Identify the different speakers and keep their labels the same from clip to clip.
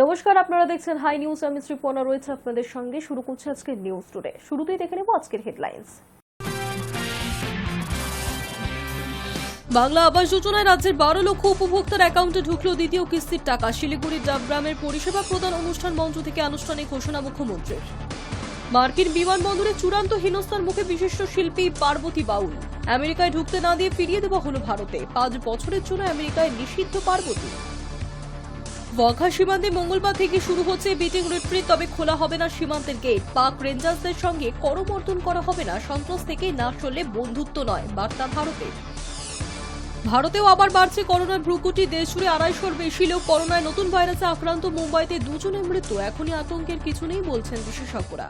Speaker 1: নমস্কার, আপনারা দেখছেন হাই নিউজ। আমি শ্রীপর্ণা রয়েছে আপনাদের সঙ্গে। শুরু করছে আজকের নিউজ টুডে। শুরুতেই দেখে নেব আজকের হেডলাইন্স। বাংলা আবাস যোজনায় রাজ্যের 12 লক্ষ উপভোক্তার অ্যাকাউন্টে ঢুকলো দ্বিতীয় কিস্তির টাকা। শিলিগুড়ির ডাবগ্রামের পরিষেবা প্রদান অনুষ্ঠান মঞ্চ থেকে আনুষ্ঠানিক ঘোষণা মুখ্যমন্ত্রীর। মার্কিন বিমানবন্দরে চূড়ান্ত হেনস্থার মুখে বিশিষ্ট শিল্পী পার্বতী বাউল। আমেরিকায় ঢুকতে না দিয়ে ফিরিয়ে দেওয়া হলো ভারতে। 5 বছরের জন্য আমেরিকায় নিষিদ্ধ পার্বতী। ওয়াঘা সীমান্তে মঙ্গলবার থেকে শুরু হচ্ছে বিটিং রিট্রিট, তবে খোলা হবে না সীমান্তের গেট। পাক রেঞ্জার্সদের সঙ্গে করমর্দন করা হবে না। সন্ত্রাস থেকে না সরলে বন্ধুত্ব নয়, বার্তা ভারতের। ভারতেও আবার বাড়ছে করোনার ভ্রুকুটি। দেশজুড়ে 250-র বেশি লোক করোনায় নতুন ভাইরাসে আক্রান্ত। মুম্বাইতে 2 জনের মৃত্যু। এখনই আতঙ্কের কিছু নেই বলছেন বিশেষজ্ঞরা।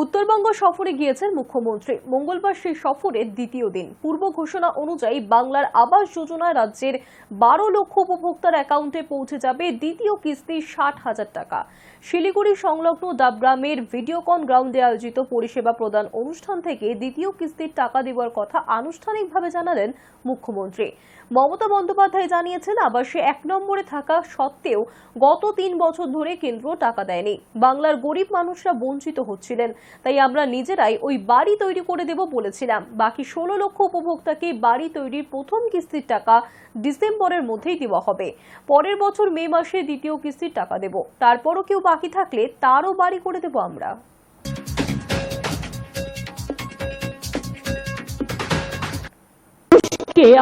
Speaker 1: উত্তরবঙ্গ সফরে গিয়েছেন মুখ্যমন্ত্রী। মঙ্গলবার সেই সফরের দ্বিতীয় দিন। পূর্ব ঘোষণা অনুযায়ী বাংলার আবাস যোজনায় রাজ্যের 12 লক্ষ উপভোক্তার অ্যাকাউন্টে পৌঁছে যাবে দ্বিতীয় কিস্তি 60,000 টাকা। শিলিগুড়ি সংলগ্ন ডাবগ্রামের ভিডিওকন গ্রাউন্ডে আয়োজিত পরিষেবা প্রদান অনুষ্ঠান থেকে দ্বিতীয় কিস্তির টাকা দেওয়ার কথা আনুষ্ঠানিকভাবে জানালেন মুখ্যমন্ত্রী। মমতা বন্দ্যোপাধ্যায় জানিয়েছেন, আবাসে 1 নম্বরে থাকা সত্ত্বেও গত 3 বছর ধরে কেন্দ্র টাকা দেয়নি। বাংলার গরিব মানুষরা বঞ্চিত হচ্ছিলেন, তাই আমরা নিজেরাই ওই বাড়ি তৈরি করে দেব বলেছিলাম। বাকি 16 লক্ষ উপভোক্তাকে বাড়ি তৈরির প্রথম কিস্তির টাকা ডিসেম্বরের মধ্যেই দেওয়া হবে। পরের বছর মে মাসে দ্বিতীয় কিস্তির টাকা দেব। তারপরও কেউ বাকি থাকলে তারও বাড়ি করে দেব আমরা।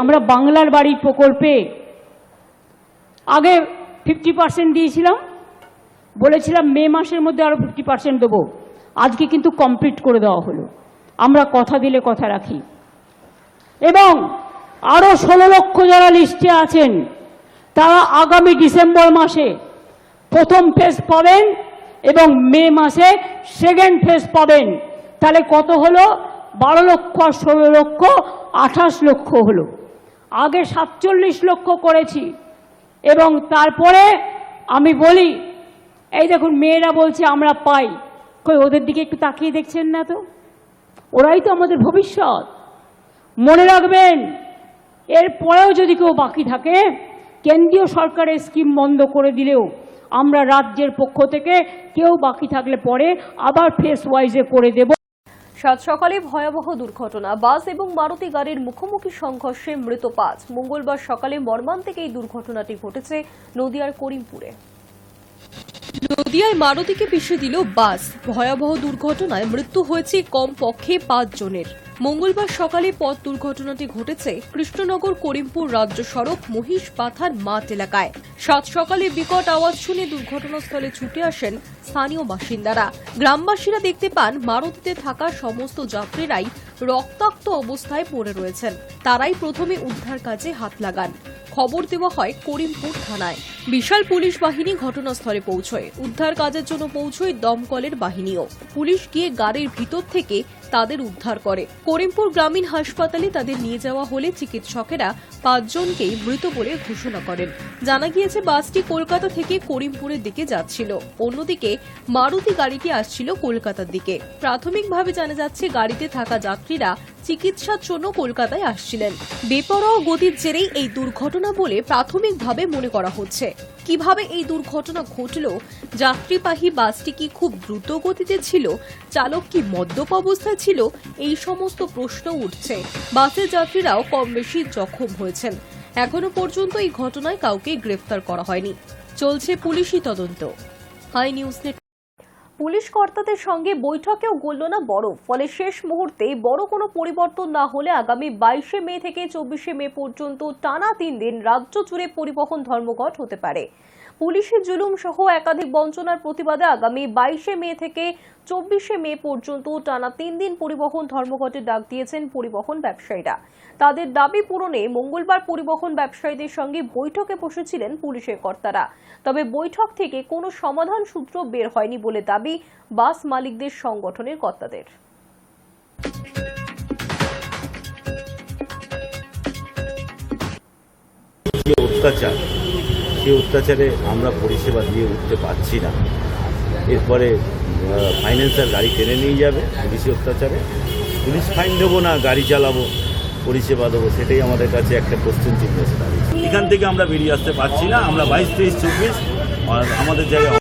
Speaker 2: আমরা বাংলার বাড়ি প্রকল্পে আগে 50% দিয়েছিলাম, বলেছিলাম মে মাসের মধ্যে আরো 50% দেবো। আজকে কিন্তু কমপ্লিট করে দেওয়া হলো। আমরা কথা দিলে কথা রাখি। এবং আরো 16 লক্ষ যারা লিস্টে আছেন তারা আগামী ডিসেম্বর মাসে প্রথম ফেজ পাবেন এবং মে মাসে সেকেন্ড ফেজ পাবেন। তাহলে কত হলো? 12 লক্ষ আর 16 লক্ষ 28 লক্ষ হলো। আগে 47 লক্ষ করেছি। এবং তারপরে আমি বলি, এই দেখুন মেয়েরা বলছে আমরা পাই, কই ওদের দিকে একটু তাকিয়ে দেখছেন না তো? ওরাই তো আমাদের ভবিষ্যৎ। মনে রাখবেন, এরপরেও যদি কেউ বাকি থাকে, কেন্দ্রীয় সরকারের স্কিম বন্ধ করে দিলেও আমরা রাজ্যের পক্ষ থেকে কেউ বাকি থাকলে পরে আবার ফেস ওয়াইজে করে দেব।
Speaker 1: সাত সকালে ভয়াবহ দুর্ঘটনা। বাস এবং মারুতি গাড়ির মুখোমুখি সংঘর্ষে মৃত 5। মঙ্গলবার সকালে মর্মান্তিক এই দুর্ঘটনাটি ঘটেছে নদিয়ার করিমপুরে। নদিয়ায় মারুতিকে পিষে দিল বাস। ভয়াবহ দুর্ঘটনায় মৃত্যু হয়েছে কমপক্ষে 5 জনের। মঙ্গলবার সকালে পথ দুর্ঘটনাটি ঘটেছে কৃষ্ণনগর করিমপুর রাজ্য সড়ক মহিষ পাথার মাঠ এলাকায়। সাত সকালে বিকট আওয়াজ শুনে দুর্ঘটনাস্থলে ছুটে আসেন স্থানীয় বাসিন্দারা। গ্রামবাসীরা দেখতে পান মারুতিতে থাকা সমস্ত যাত্রীরাই রক্তাক্ত অবস্থায় পড়ে রয়েছেন। তারাই প্রথমে উদ্ধার কাজে হাত লাগান। খবর দেওয়া হয় করিমপুর থানায়। বিশাল পুলিশ বাহিনী ঘটনাস্থলে পৌঁছয়। উদ্ধার কাজের জন্য পৌঁছয় দমকলের বাহিনীও। পুলিশ গিয়ে গাড়ির ভিতর থেকে তাদের উদ্ধার করে। করিমপুর গ্রামীণ হাসপাতালে তাদের নিয়ে যাওয়া হলে চিকিৎসকেরা 5 জনকেই মৃত বলে ঘোষণা করেন। জানা গিয়েছে বাসটি কলকাতা থেকে করিমপুরের দিকে যাচ্ছিল। অন্যদিকে মারুতি গাড়িটি আসছিল কলকাতার দিকে। প্রাথমিকভাবে জানা যাচ্ছে গাড়িতে থাকা যাত্রীরা চিকিৎসার জন্য কলকাতায় আসছিলেন। বেপরোয়া গতির জেরেই এই দুর্ঘটনা বলে প্রাথমিকভাবে মনে করা হচ্ছে। কিভাবে এই দুর্ঘটনা ঘটল? যাত্রীবাহী বাসটি কি খুব দ্রুত গতিতে ছিল? চালক কি মদ্যপ অবস্থায় ছিল? এই সমস্ত প্রশ্ন উঠছে। বাসের যাত্রীরাও কম বেশি জখম হয়েছেন। এখনো পর্যন্ত এই ঘটনায় কাউকে গ্রেফতার করা হয়নি। চলছে পুলিশি তদন্ত। High news net. পুলিশ কর্তাদের সঙ্গে বৈঠকেও গলল না বরফ। ফলে শেষ মুহূর্তে বড় কোনো পরিবর্তন না হলে আগামী 22শে মে থেকে 24শে মে পর্যন্ত টানা 3 দিন রাজ্য জুড়ে পরিবহন ধর্মঘট হতে পারে। পুলিশের জুলুম সহ একাধিক বঞ্চনার প্রতিবাদে আগামী 22শে মে থেকে 24শে মে পর্যন্ত টানা 3 দিন পরিবহন ধর্মঘটের ডাক দিয়েছেন পরিবহন ব্যবসায়ীরা। তাদের দাবি পূরণে মঙ্গলবার পরিবহন ব্যবসায়ীদের সঙ্গে বৈঠকে বসেছিলেন পুলিশের কর্তারা। তবে বৈঠক থেকে কোনো সমাধান সূত্র বের হয়নি বলে দাবি বাস মালিকদের সংগঠনের কর্তাদের।
Speaker 3: সেই অত্যাচারে আমরা পরিষেবা দিয়ে উঠতে পারছি না। এরপরে ফাইন্যান্সার গাড়ি টেনে নিয়ে যাবে পুলিশি অত্যাচারে। পুলিশ ফাইন দেবো না, গাড়ি চালাবো, পরিষেবা দেবো, সেটাই আমাদের কাছে একটা কোশ্চেন চিহ্ন এসে দাঁড়িয়েছে। এখান থেকে আমরা বেরিয়ে আসতে পারছি না। আমরা 22, 23, 24 আমাদের জায়গায়।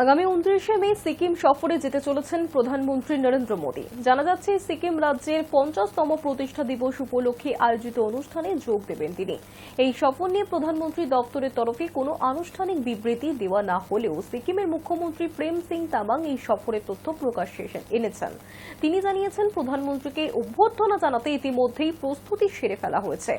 Speaker 1: আগামী 29শে মে সিকিম সফরে যেতে চলেছেন প্রধানমন্ত্রী নরেন্দ্র মোদী। জানা যাচ্ছে সিকিম রাজ্যের 50তম প্রতিষ্ঠা দিবস উপলক্ষে আয়োজিত অনুষ্ঠানে যোগ দেবেন তিনি। এই সফর নিয়ে প্রধানমন্ত্রী দপ্তরের তরফে কোনো আনুষ্ঠানিক বিবৃতি দেওয়া না হলেও সিকিমের মুখ্যমন্ত্রী প্রেম সিং তামাং এই সফরের তথ্য প্রকাশ্যে এনেছেন। তিনি জানিয়েছেন, প্রধানমন্ত্রীকে অভ্যর্থনা জানাতে ইতিমধ্যেই প্রস্তুতি সেরে ফেলা হয়েছে।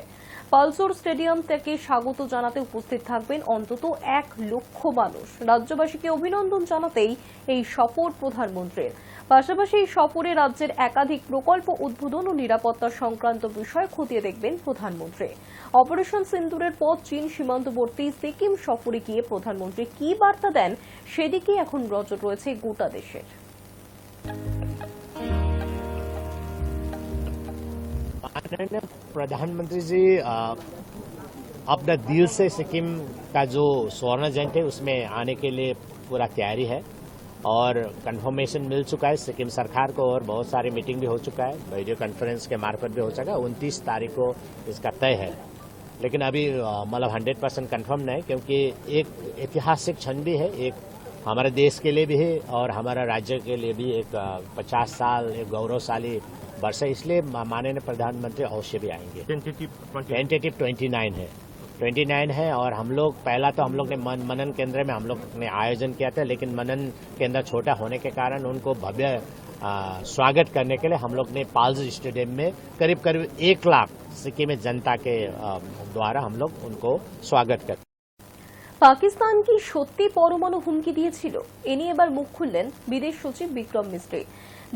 Speaker 1: পালসোর স্টেডিয়াম থেকে স্বাগত জানাতে উপস্থিত থাকবেন অন্তত 1 লক্ষ মানুষ। রাজ্যবাসীকে অভিনন্দন জানাতেই এই সফর প্রধানমন্ত্রীর। পাশাপাশি এই সফরে রাজ্যের একাধিক প্রকল্প উদ্বোধন ও নিরাপত্তা সংক্রান্ত বিষয় খতিয়ে দেখবেন প্রধানমন্ত্রী। অপারেশন সিন্দুরের পর চীন সীমান্তবর্তী সিকিম সফরে গিয়ে প্রধানমন্ত্রী কি বার্তা দেন সেদিকে এখন নজর রয়েছে গোটা দেশের।
Speaker 4: माननीय प्रधानमंत्री जी अपना दिल से सिक्किम का जो स्वर्ण जयंती है उसमें आने के लिए पूरा तैयारी है और कंफर्मेशन मिल चुका है सिक्किम सरकार को और बहुत सारी मीटिंग भी हो चुका है, वीडियो कॉन्फ्रेंस के मार्फत भी हो चुका है। 29 तारीख को इसका तय है, लेकिन अभी मतलब 100% कंफर्म नहीं, क्योंकि एक ऐतिहासिक क्षण भी है, एक हमारे देश के लिए भी है और हमारा राज्य के लिए भी एक 50 साल एक गौरवशाली वर्ष है। इसलिए माननीय प्रधानमंत्री अवश्य भी आएंगे। टेंटेटिव 29 है और हम लोग पहला तो हम लोग ने मनन केंद्र में हम लोग ने आयोजन किया था, लेकिन मनन केंद्र छोटा होने के कारण उनको भव्य स्वागत करने के लिए हम लोग ने पाल्स स्टेडियम में करीब 1 लाख सिक्किम में जनता के द्वारा हम लोग उनको स्वागत करते।
Speaker 1: পাকিস্তান কি সত্যি পরমাণু হুমকি দিয়েছিল? এ নিয়ে এবার মুখ খুললেন বিদেশ সচিব বিক্রম মিস্ত্রি।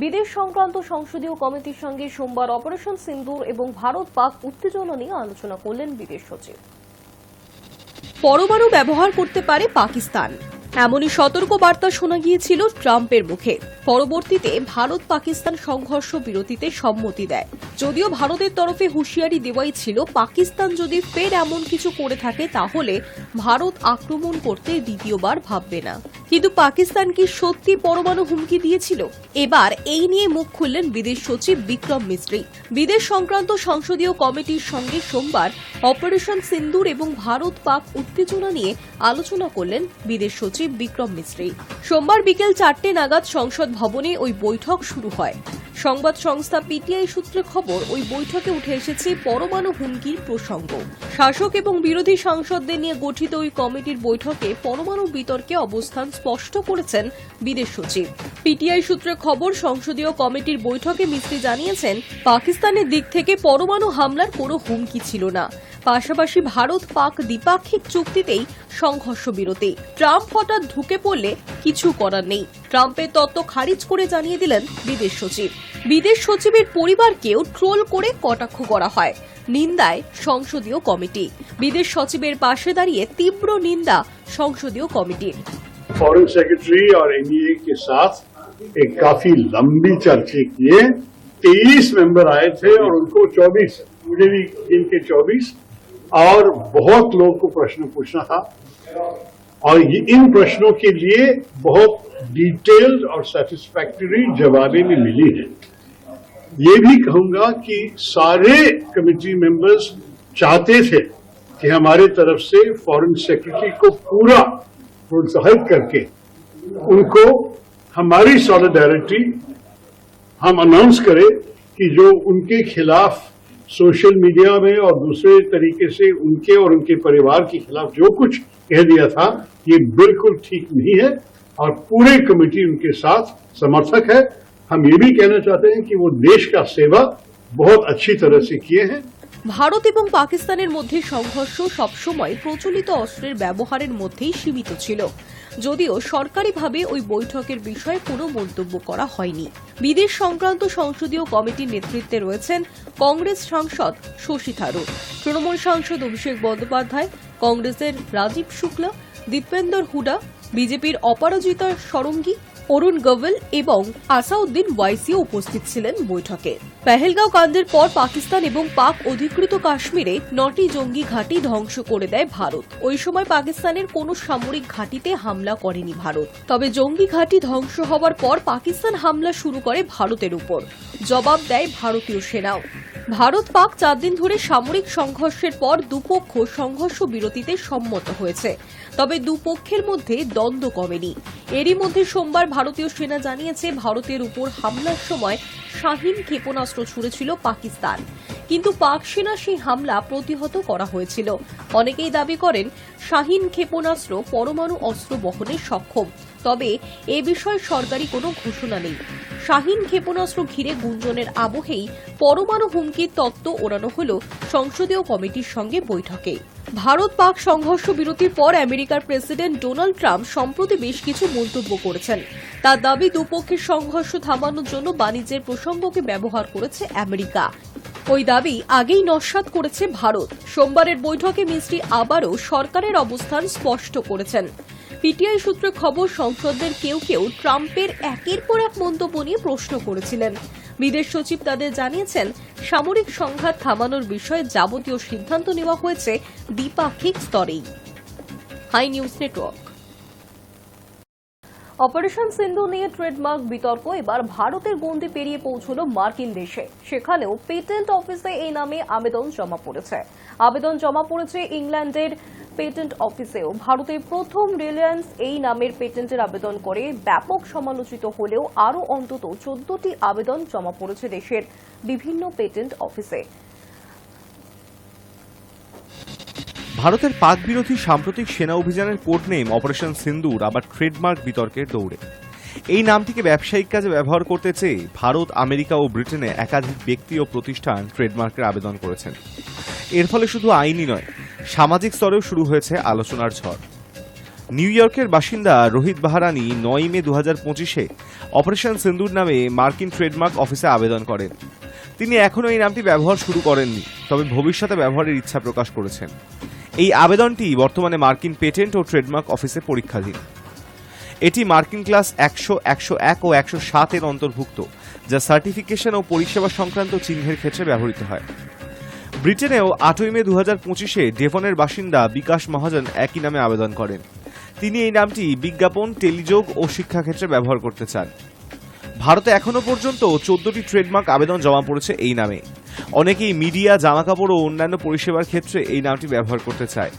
Speaker 1: বিদেশ সংক্রান্ত সংসদীয় কমিটির সঙ্গে সোমবার অপারেশন সিন্দুর এবং ভারত পাক উত্তেজনা নিয়ে আলোচনা করলেন বিদেশ সচিব। পরমাণু ব্যবহার করতে পারে পাকিস্তান, এমনই সতর্ক বার্তা শোনা গিয়েছিল ট্রাম্পের মুখে। পরবর্তীতে ভারত পাকিস্তান সংঘর্ষ বিরতিতে সম্মতি দেয়। যদিও ভারতের তরফে হুঁশিয়ারি দেওয়াই ছিল, পাকিস্তান যদি ফের এমন কিছু করে থাকে তাহলে ভারত আক্রমণ করতে দ্বিতীয়বার ভাববে না। কিন্তু পাকিস্তান কি সত্যি পরমাণু হুমকি দিয়েছিল? এবার এই নিয়ে মুখ খুললেন বিদেশ সচিব বিক্রম মিস্ত্রি। বিদেশ সংক্রান্ত সংসদীয় কমিটির সঙ্গে সোমবার অপারেশন সিন্দুর এবং ভারত পাক উত্তেজনা নিয়ে আলোচনা করলেন বিদেশ সচিব বিক্রম মিস্ত্রি। সোমবার বিকেল 4টে নাগাদ সংসদ ভবনে ওই বৈঠক শুরু হয়। সংবাদ সংস্থা পিটিআই সূত্রে খবর, ওই বৈঠকে উঠে এসেছে পরমাণু হুমকির প্রসঙ্গ। শাসক এবং বিরোধী সাংসদদের নিয়ে গঠিত ওই কমিটির বৈঠকে পরমাণু বিতর্কে অবস্থান স্পষ্ট করেছেন বিদেশ সচিব। পিটিআই সূত্রে খবর, সংসদীয় কমিটির বৈঠকে মিস্ত্রি জানিয়েছেন, পাকিস্তানের দিক থেকে পরমাণু হামলার কোনো হুমকি ছিল না। পাশাপাশি ভারত পাক দ্বিপাক্ষিক চুক্তিতেই সংঘর্ষ বিরতি। ট্রাম্প হঠাৎ ঢুকে পড়লে কিছু করার নেই। ট্রাম্পের তত্ত্ব খারিজ করে জানিয়ে দিলেন বিদেশ সচিব। বিদেশ সচিবের পরিবারকেও ট্রোল করে কটাক্ষ করা হয়। নিন্দায় সংসদীয় কমিটি। বিদেশ সচিবের পাশে দাঁড়িয়ে তীব্র নিন্দা সংসদীয় কমিটির।
Speaker 5: फॉरेन सेक्रेटरी और एनडीए के साथ एक काफी लंबी चर्चा किए। 23 मेंबर आए थे और उनको 24, मुझे भी इनके 24 और बहुत लोगों को प्रश्न पूछना था और इन प्रश्नों के लिए बहुत डिटेल्ड और सेटिस्फैक्टरी जवाबें भी मिली हैं। ये भी कहूंगा कि सारे कमेटी मेंबर्स चाहते थे कि हमारे तरफ से फॉरेन सेक्रेटरी को पूरा प्रोत्साहित करके उनको हमारी सॉलिडारिटी हम अनाउंस करें कि जो उनके खिलाफ सोशल मीडिया में और दूसरे तरीके से उनके और उनके परिवार के खिलाफ जो कुछ कह दिया था, ये बिल्कुल ठीक नहीं है और पूरे कमेटी उनके साथ समर्थक है। हम ये भी कहना चाहते हैं कि वो देश का सेवा बहुत अच्छी तरह से किए हैं।
Speaker 1: ভারত এবং পাকিস্তানের মধ্যে সংঘর্ষ সবসময় প্রচলিত অস্ত্রের ব্যবহারের মধ্যেই সীমিত ছিল। যদিও সরকারিভাবে ওই বৈঠকের বিষয়ে কোনো মন্তব্য করা হয়নি। বিদেশ সংক্রান্ত সংসদীয় কমিটির নেতৃত্বে রয়েছেন কংগ্রেস সাংসদ শশী থারুর, তৃণমূল সাংসদ অভিষেক বন্দ্যোপাধ্যায়, কংগ্রেসের রাজীব শুক্লা, দীপেন্দর হুডা, বিজেপির অপরাজিতা ষড়ঙ্গী, অরুণ গোয়েল এবং আসাউদ্দিন ওয়াইসিও উপস্থিত ছিলেন বৈঠকে। পেহেলগাঁও কাণ্ডের পর পাকিস্তান এবং পাক অধিকৃত কাশ্মীরে 9টি জঙ্গি ঘাঁটি ধ্বংস করে দেয় ভারত। ওই সময় পাকিস্তানের কোনো সামরিক ঘাঁটিতে হামলা করেনি ভারত। তবে জঙ্গি ঘাঁটি ধ্বংস হওয়ার পর পাকিস্তান হামলা শুরু করে ভারতের উপর। জবাব দেয় ভারতীয় সেনাও। ভারত পাক 4 দিন ধরে সামরিক সংঘর্ষের পর দুপক্ষ সংঘর্ষ বিরতিতে সম্মত হয়েছে, তবে দুপক্ষের মধ্যে দ্বন্দ্ব কমেনি। এরই মধ্যে সোমবার ভারতীয় সেনা জানিয়েছে ভারতের উপর হামলার সময় শাহিন ক্ষেপণাস্ত্র ছুড়েছিল পাকিস্তান, কিন্তু পাক সেনা সেই হামলা প্রতিহত করা হয়েছিল। অনেকেই দাবি করেন শাহিন ক্ষেপণাস্ত্র পরমাণু অস্ত্র বহনে সক্ষম, তবে এ বিষয়ে সরকারি কোনো ঘোষণা নেই। শাহিন ক্ষেপণাস্ত্র ঘিরে গুঞ্জনের আবহেই পরমাণু হুমকির তত্ত্ব ওড়ানো হল সংসদীয় কমিটির সঙ্গে বৈঠকে। ভারত পাক সংঘর্ষ বিরতির পর আমেরিকার প্রেসিডেন্ট ডোনাল্ড ট্রাম্প সম্প্রতি বেশ কিছু মন্তব্য করেছেন। তার দাবি, দুপক্ষের সংঘর্ষ থামানোর জন্য বাণিজ্যের প্রসঙ্গকে ব্যবহার করেছে আমেরিকা। ওই দাবি আগেই নস্যাৎ করেছে ভারত। সোমবারের বৈঠকে মিস্ত্রি আবারও সরকারের অবস্থান স্পষ্ট করেছেন। পিটিআই সূত্রে খবর, সংসদের কেউ কেউ ট্রাম্পের একের পর এক মন্তব্য নিয়ে প্রশ্ন করেছিলেন। বিদেশ সচিব তাদের জানিয়েছেন, সামরিক সংঘাত থামানোর বিষয়ে যাবতীয় সিদ্ধান্ত নেওয়া হয়েছে দ্বিপাক্ষিক স্তরেই। High news network. Operation Sindhu নিয়ে ট্রেডমার্ক বিতর্ক এবার ভারতের গণ্ডি পেরিয়ে পৌঁছল মার্কিন দেশে। সেখানেও পেটেন্ট অফিসে এই নামে আবেদন জমা পড়েছে ইংল্যান্ডের পেটেন্ট অফিসেও। ভারতের প্রথম রিলায়েন্স এই নামের পেটেন্টের আবেদন করে ব্যাপক সমালোচিত হলেও আরও অন্তত 14টি আবেদন জমা পড়েছে দেশের বিভিন্ন পেটেন্ট অফিসে।
Speaker 6: ভারতের পাক বিরোধী সাম্প্রতিক সেনা অভিযানের কোড নেম অপারেশন সিন্দুর আবার ট্রেডমার্ক বিতর্কের দৌড়ে। এই নামটিকে ব্যবসায়িক কাজে ব্যবহার করতে চেয়ে ভারত, আমেরিকা ও ব্রিটেনে একাধিক ব্যক্তি ও প্রতিষ্ঠান ট্রেডমার্কের আবেদন করেছেন। এর ফলে শুধু আইনি নয়, সামাজিক স্তরেও শুরু হয়েছে আলোচনার ঝড়। নিউ ইয়র্কের বাসিন্দা রোহিত বাহারানি 9 মে 2025-এ অপারেশন সিন্দুর নামে মার্কিন ট্রেডমার্ক অফিসে আবেদন করেন। তিনি এখনও এই নামটি ব্যবহার শুরু করেননি, তবে ভবিষ্যতে ব্যবহারের ইচ্ছা প্রকাশ করেছেন। এই আবেদনটি বর্তমানে মার্কিন পেটেন্ট ও ট্রেডমার্ক অফিসে পরীক্ষাধীন। এটি মার্কিন ক্লাস 100, 101 ও 107 এর অন্তর্ভুক্ত, যা সার্টিফিকেশন ও পরিষেবা সংক্রান্ত চিহ্নের ক্ষেত্রে ব্যবহৃত হয়। ব্রিটেনেও 8 মে 2025-এ ডেভনের বাসিন্দা বিকাশ মহাজন একই নামে আবেদন করেন। তিনি এই নামটি বিজ্ঞাপন, টেলিযোগ ও শিক্ষাক্ষেত্রে ব্যবহার করতে চান। ভারতে এখনো পর্যন্ত 14টি ট্রেডমার্ক আবেদন জমা পড়েছে এই নামে। অনেকেই মিডিয়া, জামাকাপড় ও অন্যান্য পরিষেবার ক্ষেত্রে এই নামটি ব্যবহার করতে চায়।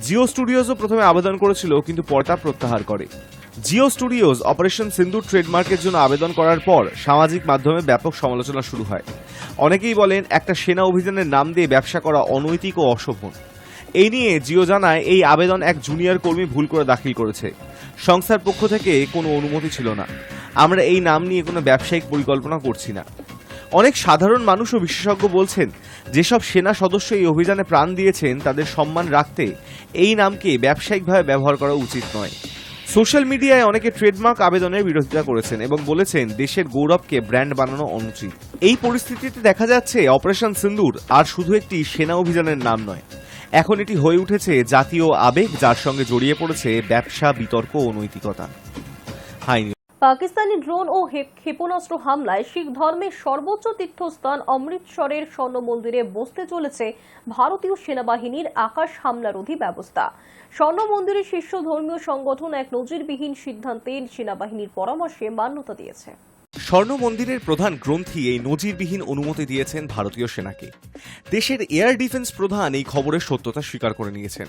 Speaker 6: জিও স্টুডিওজও প্রথমে আবেদন করেছিল, কিন্তু পরে তা প্রত্যাহার করে। জিও স্টুডিওজ অপারেশন সিন্দুর ট্রেডমার্কের জন্য আবেদন করার পর সামাজিক মাধ্যমে ব্যাপক সমালোচনা শুরু হয়। অনেকেই বলেন, একটা সেনা অভিযানের নাম দিয়ে ব্যবসা করা অনৈতিক ও অশোভন। এই নিয়ে জিও জানায়, এই আবেদন এক জুনিয়র কর্মী ভুল করে দাখিল করেছে। সংস্থার পক্ষ থেকে কোনো অনুমতি ছিল না। আমরা এই নাম নিয়ে কোনো ব্যবসায়িক পরিকল্পনা করছি না। অনেক সাধারণ মানুষ ও বিশেষজ্ঞ বলছেন, যেসব সেনা সদস্য এই অভিযানে প্রাণ দিয়েছেন তাদের সম্মান রাখতে এই নামকে ব্যবসায়িকভাবে ব্যবহার করা উচিত নয়। সোশ্যাল মিডিয়ায় অনেকে ট্রেডমার্ক আবেদনের বিরোধিতা করেছেন এবং বলেছেন, দেশের গৌরবকে ব্র্যান্ড বানানো অনুচিত। এই পরিস্থিতিতে দেখা যাচ্ছে, অপারেশন সিন্দুর আর শুধু একটি সেনা অভিযানের নাম নয়, এখন এটি হয়ে উঠেছে জাতীয় আবেগ, যার সঙ্গে জড়িয়ে পড়েছে ব্যবসা, বিতর্ক ও নৈতিকতা।
Speaker 1: পাকিস্তানি ড্রোন ও ক্ষেপণাস্ত্র হামলায় শিখ ধর্মের সর্বোচ্চ তীর্থস্থান অমৃতসরের স্বর্ণ মন্দিরে বসতে চলেছে ভারতীয় সেনাবাহিনীর আকাশ হামলারোধী ব্যবস্থা। স্বর্ণ মন্দিরের শীর্ষ ধর্মীয় সংগঠন এক নজিরবিহীন সিদ্ধান্তে সেনাবাহিনীর পরামর্শে মান্যতা দিয়েছে।
Speaker 6: স্বর্ণ মন্দিরের প্রধান গ্রন্থি এই নজিরবিহীন অনুমতি দিয়েছেন ভারতীয় সেনাকে। দেশের এয়ার ডিফেন্স প্রধান এই খবরের সত্যতা স্বীকার করে নিয়েছেন,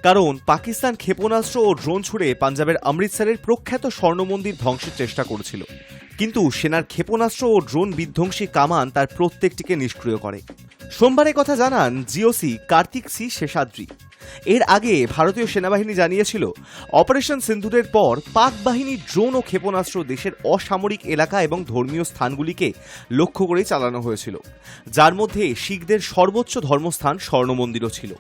Speaker 6: কারণ পাকিস্তান ক্ষেপণাস্ত্র ও ড্রোন ছুড়ে পাঞ্জাবের অমৃতসরের প্রখ্যাত স্বর্ণ মন্দির ধ্বংসের চেষ্টা করেছিল, কিন্তু সেনার ক্ষেপণাস্ত্র ও ড্রোন বিধ্বংসী কামান তার প্রত্যেকটিকে নিষ্ক্রিয় করে। সোমবারে কথা জানান জিওসি কার্তিক সি শেষাদ্রি। এর আগে ভারতীয় সেনাবাহিনী জানিয়েছিল, অপারেশন সিন্দুরের পর পাক বাহিনীর ড্রোন ও ক্ষেপণাস্ত্র দেশের অসামরিক এলাকা এবং ধর্মীয় স্থানগুলিকে লক্ষ্য করে চালানো হয়েছিল, যার মধ্যে শিখদের সর্বোচ্চ ধর্মস্থান স্বর্ণ মন্দিরও ছিল।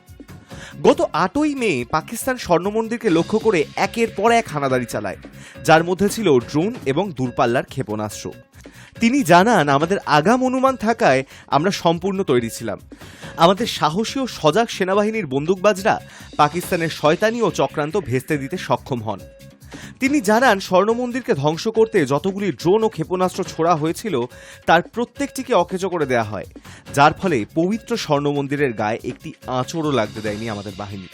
Speaker 6: গত 8ই মে পাকিস্তান স্বর্ণ মন্দিরকে লক্ষ্য করে একের পর এক হানাদারি চালায়, যার মধ্যে ছিল ড্রোন এবং দূরপাল্লার ক্ষেপণাস্ত্র। তিনি জানান, আমাদের আগাম অনুমান থাকায় আমরা সম্পূর্ণ তৈরি ছিলাম। আমাদের সাহসী ও সজাগ সেনাবাহিনীর বন্দুকবাজরা পাকিস্তানের শয়তানি ও চক্রান্ত ভেস্তে দিতে সক্ষম হন। তিনি জানান, স্বর্ণ মন্দিরকে ধ্বংস করতে যতগুলি ড্রোন ও ক্ষেপণাস্ত্র ছোড়া হয়েছিল তার প্রত্যেকটিকে অকেজো করে দেওয়া হয়, যার ফলে পবিত্র স্বর্ণ মন্দিরের গায়ে একটি আঁচড়ও লাগতে দেয়নি আমাদের বাহিনী।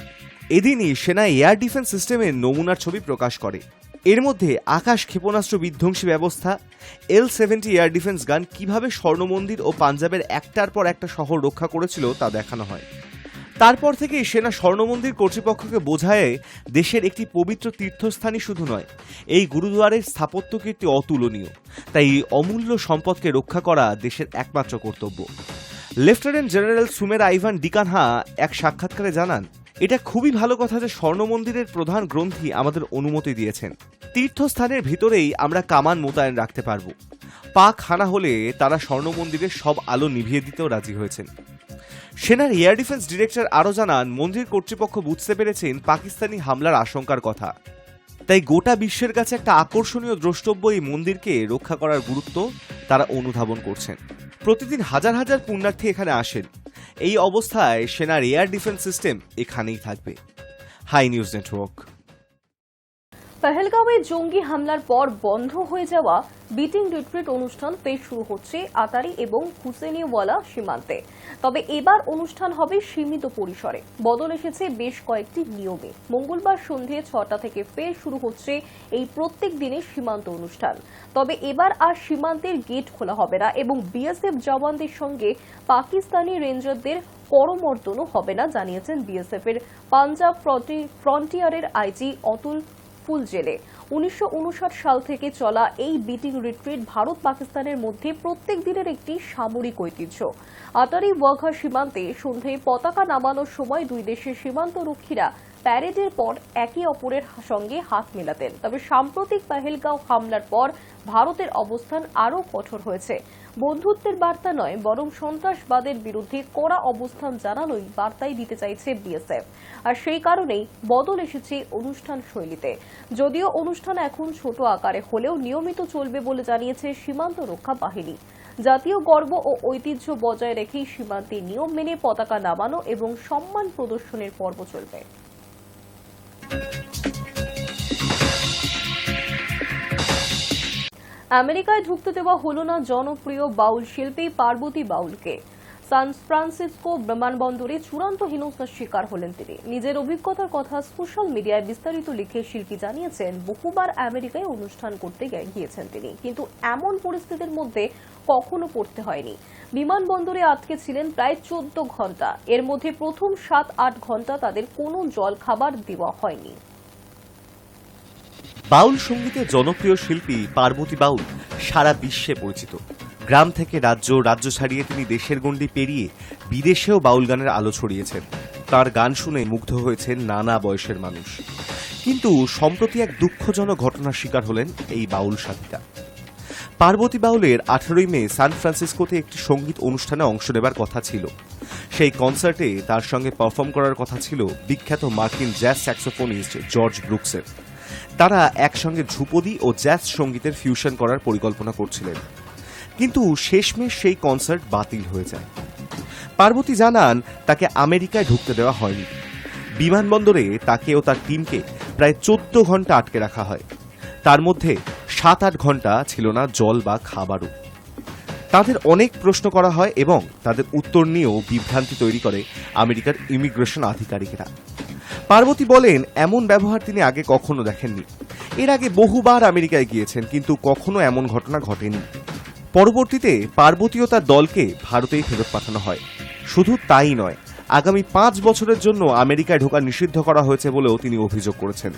Speaker 6: এদিনই সেনা এয়ার ডিফেন্স সিস্টেমের নমুনার ছবি প্রকাশ করে। এর মধ্যে আকাশ ক্ষেপণাস্ত্র বিধ্বংসী ব্যবস্থা, L-70 এয়ার ডিফেন্স গান কিভাবে স্বর্ণ মন্দির ও পাঞ্জাবের একটার পর একটা শহর রক্ষা করেছিল তা দেখানো হয়। তারপর থেকে সেনা স্বর্ণ মন্দির কর্তৃপক্ষকে বোঝায় দেশের একটি পবিত্র তীর্থস্থানই শুধু নয়, এই গুরুদুয়ারের স্থাপত্য কীর্তি অতুলনীয়, তাই এই অমূল্য সম্পদকে রক্ষা করা দেশের একমাত্র কর্তব্য। লেফটেন্যান্ট জেনারেল সুমেরা আইভান ডিকানহা এক সাক্ষাৎকারে জানান, এটা খুবই ভালো কথা যে স্বর্ণ মন্দিরের প্রধান গ্রন্থি আমাদের অনুমতি দিয়েছেন। তীর্থস্থানের ভিতরেই আমরা কামান মোতায়েন রাখতে পারব। পাক হানা হলে তারা স্বর্ণ মন্দিরের সব আলো নিভিয়ে দিতেও রাজি হয়েছেন। সেনার এয়ার ডিফেন্স ডিরেক্টর আরও জানান, মন্দির কর্তৃপক্ষ বুঝতে পেরেছেন পাকিস্তানি হামলার আশঙ্কার কথা, তাই গোটা বিশ্বের কাছে একটা আকর্ষণীয় দ্রষ্টব্য এই মন্দিরকে রক্ষা করার গুরুত্ব তারা অনুধাবন করছেন। প্রতিদিন হাজার হাজার পুণ্যার্থী এখানে আসেন। এই অবস্থায় সেনার এয়ার ডিফেন্স সিস্টেম এখানেই থাকবে। High news network.
Speaker 1: পহেলগাঁওয়ে জঙ্গি হামলার পর বন্ধ হয়ে যাওয়া বিটিং রিট্রিট অনুষ্ঠান ফের শুরু হচ্ছে আতারি এবং হুসেনিওয়ালা সীমান্তে। তবে এবার অনুষ্ঠান হবে সীমিত পরিসরে। বদল এসেছে বেশ কয়েকটি নিয়মে। মঙ্গলবার সন্ধে 6টা থেকে ফের শুরু হচ্ছে এই প্রত্যেক দিনের সীমান্ত অনুষ্ঠান। তবে এবার আর সীমান্তের গেট খোলা হবে না এবং বিএসএফ জওয়ানদের সঙ্গে পাকিস্তানি রেঞ্জারদের করমর্দনও হবে না, জানিয়েছেন বিএসএফ এর পাঞ্জাব ফ্রন্টিয়ারের আইজি অতুল ফুলজেলে। 1959 সাল থেকে চলা এই বিটিং রিট্রিট ভারত পাকিস্তানের মধ্যে প্রত্যেক দিনের একটি সামরিক ঐতিহ্য। আটারি ওয়াঘা সীমান্তে সন্ধ্যায় পতাকা নামানোর সময় দুই দেশের সীমান্ত রক্ষীরা প্যারেডের পর একে অপরের সঙ্গে হাত মেলাতেন। তবে সাম্প্রতিক পহেলগাঁও হামলার পর ভারতের অবস্থান আরও কঠোর হয়েছে। বন্ধুত্বের বার্তা নয়, বরং সন্ত্রাসবাদের বিরুদ্ধে কড়া অবস্থান জানানোই বার্তাই দিতে চাইছে বিএসএফ। আর সেই কারণেই বদল এসেছে অনুষ্ঠান শৈলীতে। যদিও অনুষ্ঠান এখন ছোট আকারে হলেও নিয়মিত চলবে বলে জানিয়েছে সীমান্ত রক্ষা বাহিনী। জাতীয় গর্ব ও ঐতিহ্য বজায় রেখেই সীমান্তে নিয়ম মেনে পতাকা নামানো এবং সম্মান প্রদর্শনের পর্ব চলবে। আমেরিকায় ঢুকতে দেওয়া হল না জনপ্রিয় বাউল শিল্পী পার্বতী বাউলকে। সান ফ্রান্সিসকো বিমানবন্দরে চূড়ান্ত হেনস্থার শিকার হলেন তিনি। নিজের অভিজ্ঞতার কথা সোশ্যাল মিডিয়ায় বিস্তারিত লিখে শিল্পী জানিয়েছেন, বহুবার আমেরিকায় অনুষ্ঠান করতে গিয়েছেন তিনি, কিন্তু এমন পরিস্থিতির মধ্যে কখনো পড়তে হয়নি। বিমানবন্দরে আটকে ছিলেন প্রায় 14 ঘন্টা। এর মধ্যে প্রথম 7-8 ঘন্টা তাদের কোনো জল খাবার দেওয়া হয়নি।
Speaker 6: বাউল সঙ্গীতের জনপ্রিয় শিল্পী পার্বতী বাউল সারা বিশ্বে পরিচিত। গ্রাম থেকে রাজ্য, রাজ্য ছাড়িয়ে তিনি দেশের গণ্ডি পেরিয়ে বিদেশেও বাউল গানের আলো ছড়িয়েছেন। তার গান শুনে মুগ্ধ হয়েছেন নানা বয়সের মানুষ। কিন্তু সম্প্রতি এক দুঃখজনক ঘটনার শিকার হলেন এই বাউল সাথীরা। পার্বতী বাউলের 18ই মে সান ফ্রান্সিসকোতে একটি সঙ্গীত অনুষ্ঠানে অংশ নেবার কথা ছিল। সেই কনসার্টে তার সঙ্গে পারফর্ম করার কথা ছিল বিখ্যাত মার্কিন জ্যাজ স্যাক্সোফোনিস্ট জর্জ ব্রুকসের। তারা একসঙ্গে ধ্রুপদী ও জ্যাজ সঙ্গীতের ফিউশন করার পরিকল্পনা করছিলেন, কিন্তু শেষমেশ সেই কনসার্ট বাতিল হয়ে যায়। পার্বতী জানান, তাকে আমেরিকায় ঢুকতে দেওয়া হয়নি। বিমানবন্দরে তাকে ও তার টিমকে প্রায় 14 ঘন্টা আটকে রাখা হয়। তার মধ্যে 7-8 ঘন্টা ছিল না জল বা খাবারও। তাদের অনেক প্রশ্ন করা হয় এবং তাদের উত্তর নিয়েও বিভ্রান্তি তৈরি করে আমেরিকার ইমিগ্রেশন আধিকারিকেরা। পার্বতী বলেন, এমন ব্যবহার তিনি আগে কখনো দেখেননি। এর আগে বহুবার আমেরিকায় গিয়েছেন, কিন্তু কখনো এমন ঘটনা ঘটেনি। পরবর্তীতে পার্বতী ও তার দলকে ভারতেই ফেরত পাঠানো হয়। শুধু তাই নয়, আগামী 5 বছরের জন্য আমেরিকায় ঢোকা নিষিদ্ধ করা হয়েছে বলেও তিনি অভিযোগ করেছেন।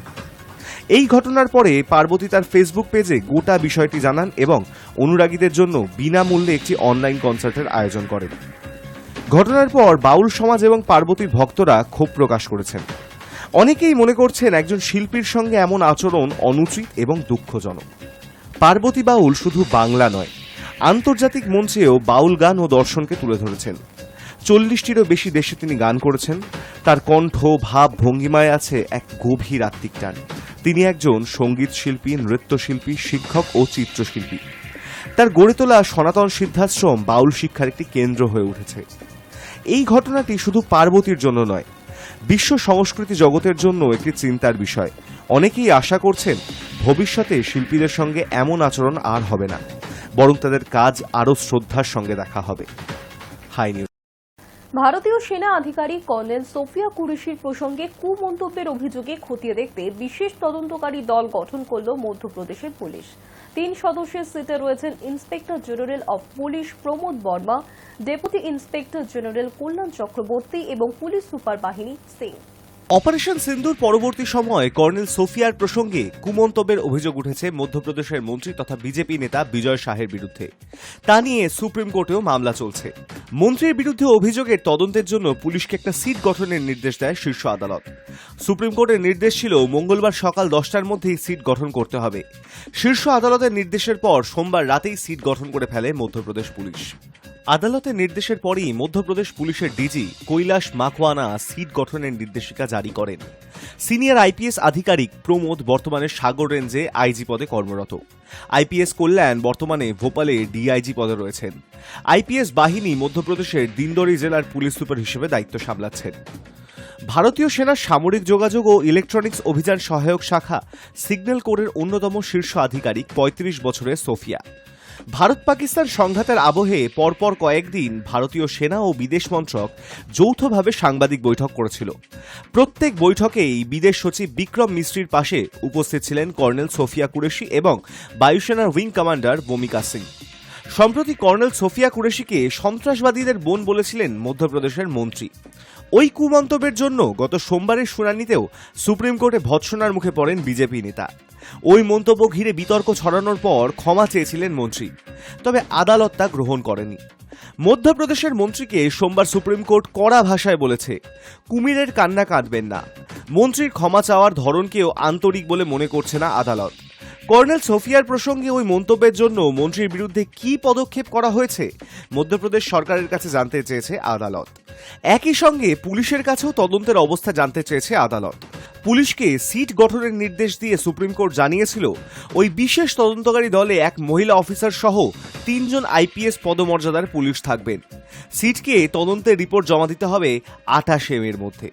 Speaker 6: এই ঘটনার পরে পার্বতী তার ফেসবুক পেজে গোটা বিষয়টি জানান এবং অনুরাগীদের জন্য বিনামূল্যে একটি অনলাইন কনসার্টের আয়োজন করেন। ঘটনার পর বাউল সমাজ এবং পার্বতীর ভক্তরা ক্ষোভ প্রকাশ করেছেন। অনেকেই মনে করছেন একজন শিল্পীর সঙ্গে এমন আচরণ অনুচিত এবং দুঃখজনক। পার্বতী বাউল শুধু বাংলা নয়, আন্তর্জাতিক মঞ্চেও বাউল গান ও দর্শনকে তুলে ধরেছেন। 40টিরও বেশি দেশে তিনি গান করেছেন। তার কণ্ঠ, ভাব, ভঙ্গিমায় আছে এক গভীর আত্মিক টান। তিনি একজন সঙ্গীত শিল্পী, নৃত্যশিল্পী, শিক্ষক ও চিত্রশিল্পী। তার গড়ে তোলা সনাতন সিদ্ধাশ্রম বাউল শিক্ষার একটি কেন্দ্র হয়ে উঠেছে। এই ঘটনাটি শুধু পার্বতীর জন্য নয়, বিশ্ব সংস্কৃতি জগতের জন্য একটি চিন্তার বিষয়। অনেকেই আশা করছেন ভবিষ্যতে শিল্পীদের সঙ্গে এমন আচরণ আর হবে না, বরং তাদের কাজ আরও শ্রদ্ধার সঙ্গে দেখা হবে। Hi News.
Speaker 1: ভারতীয় সেনা আধিকারিক কর্নেল সোফিয়া কুরেশির প্রসঙ্গে কুমন্তব্যের অভিযোগে খতিয়ে দেখতে বিশেষ তদন্তকারী দল গঠন করল মধ্যপ্রদেশের পুলিশ। 3 সদস্যের সিটে রয়েছেন inspector general of police Pramod Varma, deputy inspector general Kalyan Chakraborty এবং পুলিশ সুপার বাহিনী সিং।
Speaker 6: অপারেশন সিন্দুর পরবর্তী সময়ে কর্নেল সোফিয়ার প্রসঙ্গে কুমন্তব্যের অভিযোগ উঠেছে মধ্যপ্রদেশের মন্ত্রী তথা বিজেপি নেতা বিজয় শাহের বিরুদ্ধে। তা নিয়ে সুপ্রিম কোর্টেও মামলা চলছে। মন্ত্রীর বিরুদ্ধে অভিযোগের তদন্তের জন্য পুলিশকে একটা সিট গঠনের নির্দেশ দেয় শীর্ষ আদালত। সুপ্রিম কোর্টের নির্দেশ ছিল মঙ্গলবার সকাল 10টার মধ্যেই সিট গঠন করতে হবে। শীর্ষ আদালতের নির্দেশের পর সোমবার রাতেই সিট গঠন করে ফেলে মধ্যপ্রদেশ পুলিশ। আদালতের নির্দেশের পরই মধ্যপ্রদেশ পুলিশের ডিজি কৈলাস মাকওয়ানা সিট গঠনের নির্দেশিকা জারি করেন। সিনিয়র আইপিএস আধিকারিক প্রমোদ বর্তমানে সাগর রেঞ্জে আইজি পদে কর্মরত। আইপিএস কল্যাণ বর্তমানে ভোপালে ডিআইজি পদে রয়েছেন। আইপিএস বাহিনী মধ্যপ্রদেশের দিন্দরি জেলার পুলিশ সুপার হিসেবে দায়িত্ব সামলাচ্ছেন। ভারতীয় সেনার সামরিক যোগাযোগ ও ইলেকট্রনিক্স অভিযান সহায়ক শাখা সিগন্যাল কোরের অন্যতম শীর্ষ আধিকারিক 35 বছরের সোফিয়া। ভারত পাকিস্তান সংঘাতের আবহে পরপর কয়েকদিন ভারতীয় সেনা ও বিদেশ মন্ত্রক যৌথভাবে সাংবাদিক বৈঠক করেছিল। প্রত্যেক বৈঠকেই বিদেশ সচিব বিক্রম মিস্ত্রির পাশে উপস্থিত ছিলেন কর্নেল সোফিয়া কুরেশি এবং বায়ুসেনার উইং কমান্ডার ভূমিকা সিং। সম্প্রতি কর্নেল সোফিয়া কুরেশিকে সন্ত্রাসবাদীদের বোন বলেছিলেন মধ্যপ্রদেশের মন্ত্রী। ওই কুমন্তব্যের জন্য গত সোমবারের শুনানিতেও সুপ্রিম কোর্টে ভৎসনার মুখে পড়েন বিজেপি নেতা। ওই মন্তব্য ঘিরে বিতর্ক ছড়ানোর পর ক্ষমা চেয়েছিলেন মন্ত্রী, তবে আদালত তা গ্রহণ করেনি। মধ্যপ্রদেশের মন্ত্রীকে সোমবার সুপ্রিম কোর্ট কড়া ভাষায় বলেছে, কুমিরের কান্না কাঁদবেন না। মন্ত্রীর ক্ষমা চাওয়ার ধরনকেও আন্তরিক বলে মনে করছে না আদালত। কর্নেল সোফিয়ার প্রসঙ্গে ওই মন্তব্যের জন্য মন্ত্রীর বিরুদ্ধে কি পদক্ষেপ করা হয়েছে মধ্যপ্রদেশ সরকারের কাছে জানতে চেয়েছে আদালত। একই সঙ্গে পুলিশের কাছেও তদন্তের অবস্থা জানতে চেয়েছে আদালত। পুলিশকে সিট গঠনের নির্দেশ দিয়ে সুপ্রিম কোর্ট জানিয়েছিল ওই বিশেষ তদন্তকারী দলে এক মহিলা অফিসার সহ 3 জন আইপিএস পদমর্যাদার পুলিশ থাকবেন। সিটকে তদন্তের রিপোর্ট জমা দিতে হবে 28 এর মধ্যে।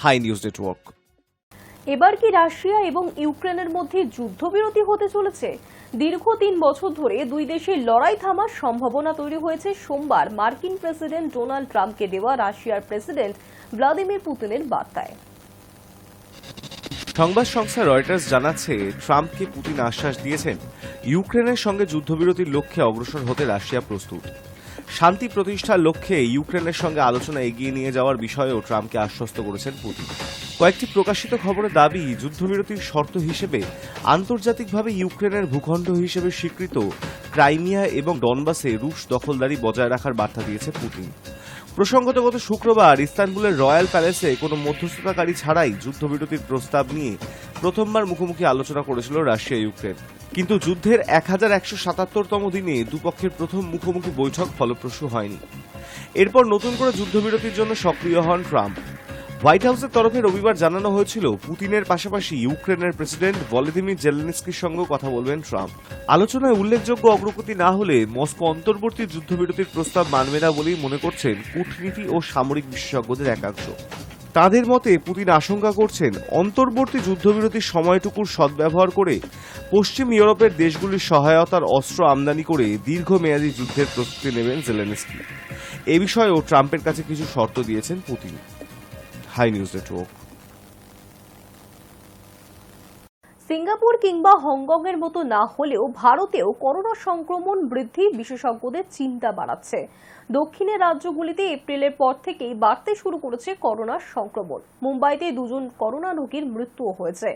Speaker 6: Hi news network.
Speaker 1: এবার কি রাশিয়া এবং ইউক্রেনের মধ্যে যুদ্ধবিরতি হতে চলেছে? দীর্ঘ 3 বছর ধরে দুই দেশের লড়াই থামার সম্ভাবনা তৈরি হয়েছে সোমবার মার্কিন প্রেসিডেন্ট ডোনাল্ড ট্রাম্পকে দেওয়া রাশিয়ার প্রেসিডেন্ট ভ্লাদিমির পুতিনের বার্তায়।
Speaker 6: সংবাদ সংস্থা রয়টার্স জানাচ্ছে, ট্রাম্পকে পুতিন আশ্বাস দিয়েছেন ইউক্রেনের সঙ্গে যুদ্ধবিরতির লক্ষ্যে অগ্রসর হতে রাশিয়া প্রস্তুত। শান্তি প্রতিষ্ঠার লক্ষ্যে ইউক্রেনের সঙ্গে আলোচনা এগিয়ে নিয়ে যাওয়ার বিষয়েও ট্রাম্পকে আশ্বস্ত করেছেন পুতিন। কয়েকটি প্রকাশিত খবরে দাবি, যুদ্ধবিরতির শর্ত হিসেবে আন্তর্জাতিকভাবে ইউক্রেনের ভূখণ্ড হিসেবে স্বীকৃত ক্রাইমিয়া এবং ডনবাসে রুশ দখলদারি বজায় রাখার বার্তা দিয়েছে পুতিন। প্রসঙ্গত গত শুক্রবার ইস্তানবুলের রয়্যাল প্যালেসে কোনো মধ্যস্থতাকারী ছাড়াই যুদ্ধবিরতির প্রস্তাব নিয়ে প্রথমবার মুখোমুখি আলোচনা করেছিল রাশিয়া ইউক্রেন। কিন্তু যুদ্ধের 1177তম দিনে দুপক্ষের প্রথম মুখোমুখি বৈঠক ফলপ্রসূ হয়নি। এরপর নতুন করে যুদ্ধবিরতির জন্য সক্রিয় হন ট্রাম্প। হোয়াইট হাউসের তরফে রবিবার জানানো হয়েছিল, পুতিনের পাশাপাশি ইউক্রেনের প্রেসিডেন্ট ভলোদিমির জেলেনস্কির সঙ্গেও কথা বলবেন ট্রাম্প। আলোচনায় উল্লেখযোগ্য অগ্রগতি না হলে মস্কো অন্তর্বর্তী যুদ্ধবিরতির প্রস্তাব মানবে না বলেই মনে করছেন কূটনীতি ও সামরিক বিশেষজ্ঞদের একাংশ। তাদের মতে, পুতিন আশঙ্কা করছেন অন্তর্বর্তী যুদ্ধবিরতির সময়টুকুর সদ্ব্যবহার করে পশ্চিম ইউরোপের দেশগুলির সহায়তার অস্ত্র আমদানি করে দীর্ঘমেয়াদী যুদ্ধের প্রস্তুতি নেবেন জেলেনস্কি। এ বিষয়েও ট্রাম্পের কাছে কিছু শর্ত দিয়েছেন Putin. Hi news network.
Speaker 1: Singapore কিংবা হংকং এর মতো না হলেও ভারতেও করোনা সংক্রমণ বৃদ্ধি বিশেষজ্ঞদের চিন্তা বাড়াচ্ছে। দক্ষিণের রাজ্যগুলিতে এপ্রিলের পর থেকেই বাড়তে শুরু করেছে করোনার সংক্রমণ। মুম্বাইতে 2 জন করোনা রোগীর মৃত্যুও হয়েছে।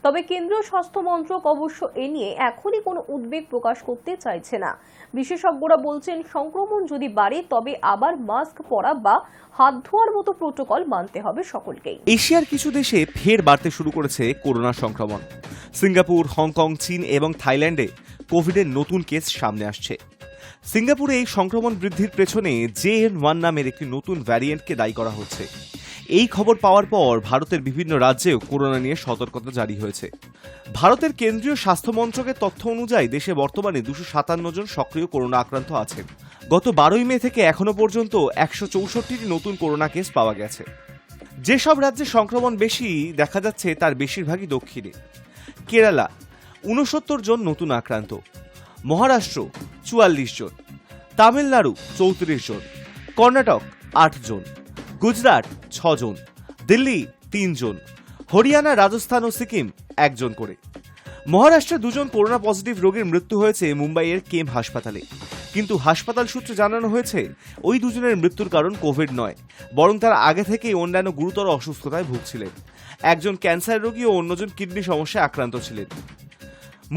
Speaker 1: তবে কেন্দ্রীয় স্বাস্থ্য মন্ত্রক অবশ্য এ নিয়ে এখনই কোনো উদ্বেগ প্রকাশ করতে চাইছে না। বিশেষজ্ঞরা বলছেন, সংক্রমণ যদি বাড়ে তবে আবার মাস্ক পরা বা হাত ধোয়ার মতো প্রোটোকল মানতে হবে সকলকেই।
Speaker 6: এশিয়ার কিছু দেশে ফের বাড়তে শুরু করেছে করোনা সংক্রমণ। সিঙ্গাপুর, হংকং, চীন এবং থাইল্যান্ডে কোভিডের নতুন কেস সামনে আসছে। সিঙ্গাপুরে এই সংক্রমণ বৃদ্ধির পেছনে JN1 নামের একটি নতুন ভ্যারিয়েন্টকে দায়ী করা হচ্ছে। এই খবর পাওয়ার পর ভারতের বিভিন্ন রাজ্যেও করোনা নিয়ে সতর্কতা জারি হয়েছে। ভারতের কেন্দ্রীয় স্বাস্থ্য মন্ত্রকের তথ্য অনুযায়ী দেশে বর্তমানে 257 জন সক্রিয় করোনা আক্রান্ত আছেন। গত 12 মে থেকে এখনো পর্যন্ত 164টি নতুন করোনা কেস পাওয়া গেছে। যেসব রাজ্যে সংক্রমণ বেশি দেখা যাচ্ছে তার বেশিরভাগই দক্ষিণে। কেরালা 69 জন নতুন আক্রান্ত, মহারাষ্ট্র 44 জন, তামিলনাড়ু 34 জন, কর্ণাটক 8 জন, গুজরাট 6 জন, দিল্লি 3 জন, হরিয়ানা, রাজস্থান ও সিকিম 1 জন করে। মহারাষ্ট্রে 2 জন করোনা পজিটিভ রোগীর মৃত্যু হয়েছে মুম্বাইয়ের কেম হাসপাতালে, কিন্তু হাসপাতাল সূত্রে জানানো হয়েছে ওই 2 জনের মৃত্যুর কারণ কোভিড নয়, বরং তারা আগে থেকেই অন্যান্য গুরুতর অসুস্থতায় ভুগছিলেন। একজন ক্যান্সার রোগী ও অন্যজন কিডনি সমস্যায় আক্রান্ত ছিলেন।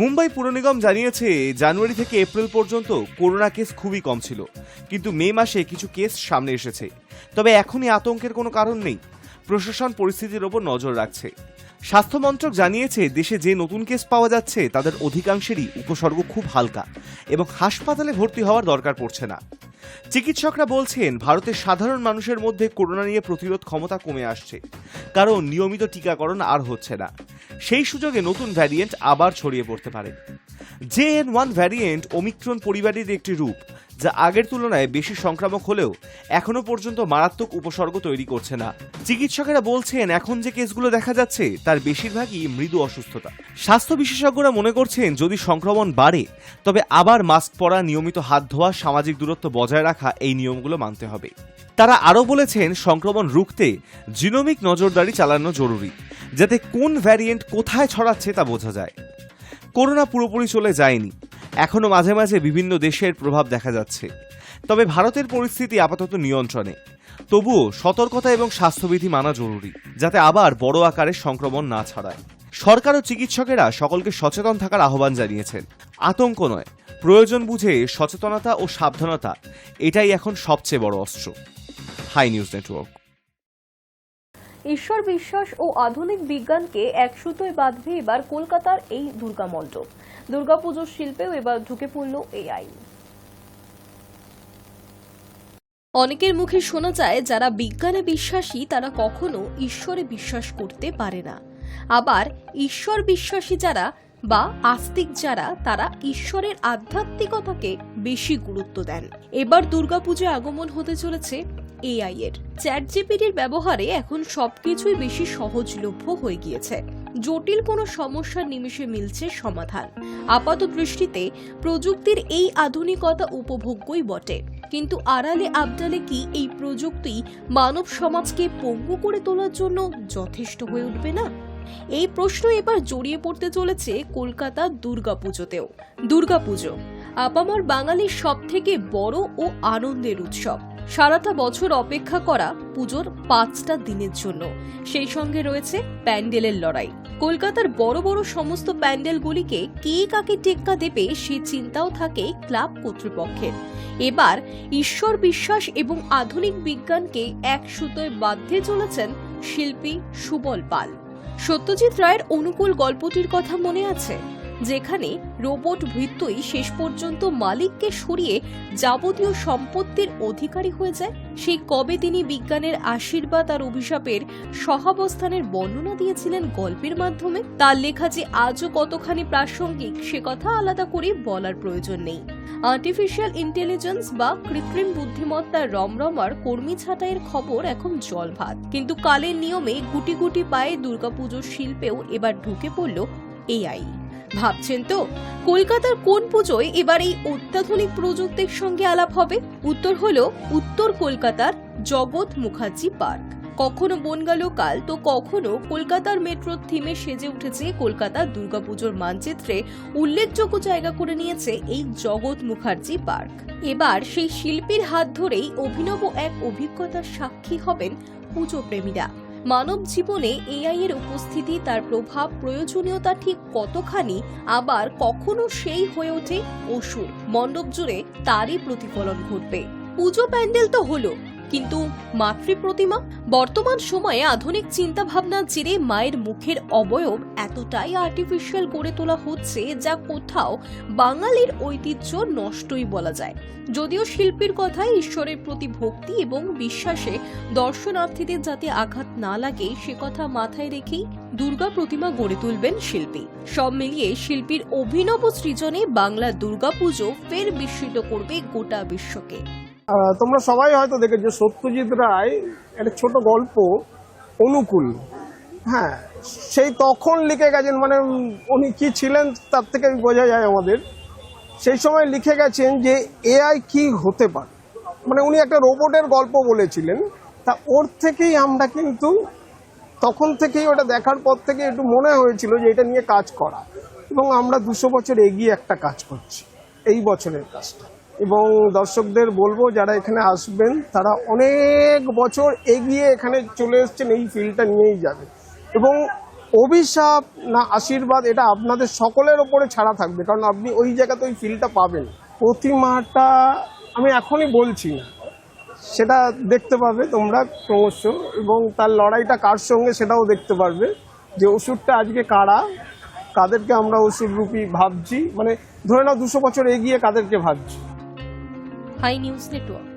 Speaker 6: মুম্বাই পুর নিগম জানিয়েছে জানুয়ারি থেকে এপ্রিল পর্যন্ত করোনা কেস খুবই কম ছিল, কিন্তু মে মাসে কিছু কেস সামনে এসেছে। তবে এখনই আতঙ্কের কোনো কারণ নেই, প্রশাসন পরিস্থিতির ওপর নজর রাখছে। স্বাস্থ্য মন্ত্রক জানিয়েছে দেশে যে নতুন কেস পাওয়া যাচ্ছে তাদের অধিকাংশেরই উপসর্গ খুব হালকা এবং হাসপাতালে ভর্তি হওয়ার দরকার পড়ছে না। চিকিৎসকরা বলছেন ভারতের সাধারণ মানুষের মধ্যে করোনা নিয়ে প্রতিরোধ ক্ষমতা কমে আসছে, কারণ নিয়মিত টিকাকরণ আর হচ্ছে না। সেই সুযোগে নতুন ভ্যারিয়েন্ট আবার ছড়িয়ে পড়তে পারে। JN.1 ভ্যারিয়েন্ট ওমিক্রন পরিবারের একটি রূপ, যা আগের তুলনায় বেশি সংক্রামক হলেও এখনো পর্যন্ত মারাত্মক উপসর্গ তৈরি করছে না। চিকিৎসকেরা বলছেন এখন যে কেসগুলো দেখা যাচ্ছে তার বেশিরভাগই মৃদু অসুস্থতা। স্বাস্থ্য বিশেষজ্ঞরা মনে করছেন যদি সংক্রমণ বাড়ে তবে আবার মাস্ক পরা, নিয়মিত হাত ধোয়া, সামাজিক দূরত্ব বজায় রাখা এই নিয়মগুলো মানতে হবে। তারা আরও বলেছেন সংক্রমণ রুখতে জিনোমিক নজরদারি চালানো জরুরি, যাতে কোন ভ্যারিয়েন্ট কোথায় ছড়াচ্ছে তা বোঝা যায়। করোনা পুরোপুরি চলে যায়নি, এখনো মাঝে মাঝে বিভিন্ন দেশের প্রভাব দেখা যাচ্ছে। তবে ভারতের পরিস্থিতি আপাতত নিয়ন্ত্রণে। তবুও সতর্কতা এবং স্বাস্থ্যবিধি মানা জরুরি, যাতে আবার বড় আকারে সংক্রমণ না ছড়ায়। সরকার ও চিকিৎসকেরা সকলকে সচেতন থাকার আহ্বান জানিয়েছেন। আতঙ্ক নয়, প্রয়োজন বুঝে সচেতনতা ও সাবধানতা, এটাই এখন সবচেয়ে বড় অস্ত্র। Hi news network.
Speaker 1: ঈশ্বর বিশ্বাস ও আধুনিক বিজ্ঞানকে এক সুতোয় বাঁধবে এবার কলকাতার এই দুর্গা মণ্ডপ। দুর্গাপুজোর শিল্পেও এবার ঢুকে পড়ল AI। অনেকের মুখে শোনা যায় যারা বিজ্ঞানে বিশ্বাসী তারা কখনো ঈশ্বরে বিশ্বাস করতে পারে না, আবার ঈশ্বর বিশ্বাসী যারা বা আস্তিক যারা তারা ঈশ্বরের আধ্যাত্মিকতাকে বেশি গুরুত্ব দেন। এবার দুর্গাপুজোয় আগমন হতে চলেছে AI এর। চ্যাটজিপিটির ব্যবহারে এখন সবকিছুই বেশি সহজলভ্য হয়ে গিয়েছে। জটিল কোনো সমস্যার নিমেষে মিলছে সমাধান। আপাত দৃষ্টিতে প্রযুক্তির এই আধুনিকতা উপভোগ্যই বটে, কিন্তু আড়ালে আবডালে কি এই প্রযুক্তি মানব সমাজকে পঙ্গু করে তোলার জন্য যথেষ্ট হয়ে উঠবে না? এই প্রশ্ন এবার জড়িয়ে পড়তে চলেছে কলকাতা দুর্গাপুজোতেও। দুর্গাপুজো আপামর বাঙালির সব থেকে বড় ও আনন্দের উৎসব। সারাটা বছর অপেক্ষা করা পুজোর 5টা দিনের জন্য। সেই সঙ্গে রয়েছে প্যান্ডেলের লড়াই। কলকাতার বড় বড় সমস্ত প্যান্ডেলগুলিকে কে কাকে টেক্কা দেবে সে চিন্তাও থাকে ক্লাব কর্তৃপক্ষের। এবার ঈশ্বর বিশ্বাস এবং আধুনিক বিজ্ঞানকে এক সুতোয় বাঁধতে চলেছেন শিল্পী সুবল পাল। সত্যজিৎ রায়ের অনুকূল গল্পটির কথা মনে আছে, যেখানে রোবট ভৃত্যই শেষ পর্যন্ত মালিককে সরিয়ে যাবতীয় সম্পত্তির অধিকারী হয়ে যায়। সেই কবে তিনি বিজ্ঞানের আশীর্বাদ আর অভিশাপের সহাবস্থানের বর্ণনা দিয়েছিলেন গল্পের মাধ্যমে। তার লেখা যে আজও কতখানি প্রাসঙ্গিক সে কথা আলাদা করে বলার প্রয়োজন নেই। আর্টিফিশিয়াল ইন্টেলিজেন্স বা কৃত্রিম বুদ্ধিমত্তার রমরমার কর্মী ছাঁটাইয়ের খবর এখন জলভাত, কিন্তু কালের নিয়মে গুটি গুটি পায়ে দুর্গাপুজোর শিল্পেও এবার ঢুকে পড়ল AI। ভাবছেন তো কলকাতার কোন পুজোয় এবার এই অত্যাধুনিক প্রযুক্তির সঙ্গে আলাপ হবে? উত্তর হলো উত্তর কলকাতার জগৎ মুখার্জি পার্ক। কখনো বনগা লোকাল তো কখনো কলকাতার মেট্রোর থিমে সেজে উঠেছে কলকাতার দুর্গাপুজোর মানচিত্রে উল্লেখযোগ্য জায়গা করে নিয়েছে এই জগৎ মুখার্জি পার্ক। এবার সেই শিল্পীর হাত ধরেই অভিনব এক অভিজ্ঞতার সাক্ষী হবেন পুজো প্রেমীরা। মানব জীবনে AI এর উপস্থিতি, তার প্রভাব, প্রয়োজনীয়তা ঠিক কতখানি, আবার কখনো সেই হয়ে ওঠে অসুর। মণ্ডপ জুড়ে তারই প্রতিফলন ঘটবে। পুজো প্যান্ডেল তো হলো, কিন্তু মাতৃ প্রতিমা? বর্তমান সময়ে আধুনিক চিন্তা ভাবনার জেরে মায়ের মুখের অবয়ব এতটাই আর্টিফিশিয়াল করে তোলা হচ্ছে যা কোথাও বাঙালির ঐতিহ্য নষ্টই বলা যায়। যদিও শিল্পীর কথায় ঈশ্বরের প্রতি ভক্তি এবং বিশ্বাসে দর্শনার্থীদের যাতে আঘাত না লাগে সে কথা মাথায় রেখেই দুর্গা প্রতিমা গড়ে তুলবেন শিল্পী। সব মিলিয়ে শিল্পীর অভিনব সৃজনে বাংলা দুর্গাপুজো ফের বিস্মিত করবে গোটা বিশ্বকে।
Speaker 7: তোমরা সবাই হয়তো দেখেছো সত্যজিৎ রায় একটা ছোট গল্প অনুকূল, হ্যাঁ সেই তখন লিখে গেছেন, মানে উনি কি ছিলেন তার থেকে বোঝা যায় আমাদের। সেই সময় লিখে গেছেন যে AI কি হতে পারে, মানে উনি একটা রোবটের গল্প বলেছিলেন, তা ওর থেকেই আমরা কিন্তু তখন থেকেই ওটা দেখার পর থেকে একটু মনে হয়েছিল যে এটা নিয়ে কাজ করা, এবং আমরা 200 বছর এগিয়ে একটা কাজ করছি এই বছরের কাজটা। এবং দর্শকদের বলবো যারা এখানে আসবেন তারা অনেক বছর এগিয়ে এখানে চলে এসেছেন, এই ফিল্ডটা নিয়েই যাবে। এবং অভিশাপ না আশীর্বাদ এটা আপনাদের সকলের ওপরে ছাড়া থাকবে, কারণ আপনি ওই জায়গাতে ওই ফিল্ডটা পাবেন। প্রতিমাটা আমি এখনই বলছি না, সেটা দেখতে পাবে তোমরা ক্রমশ, এবং তার লড়াইটা কার সঙ্গে সেটাও দেখতে পারবে, যে ওষুধটা আজকে কাদেরকে আমরা ওষুধ রূপী ভাবছি, মানে ধরে নাও 200 বছর এগিয়ে কাদেরকে ভাবছি।
Speaker 1: Hi news network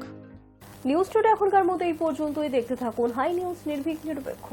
Speaker 1: news today এখনকার মতো এই পর্যন্তই। দেখতে থাকুন হাই নিউজ, নির্ভীক নিরপেক্ষ।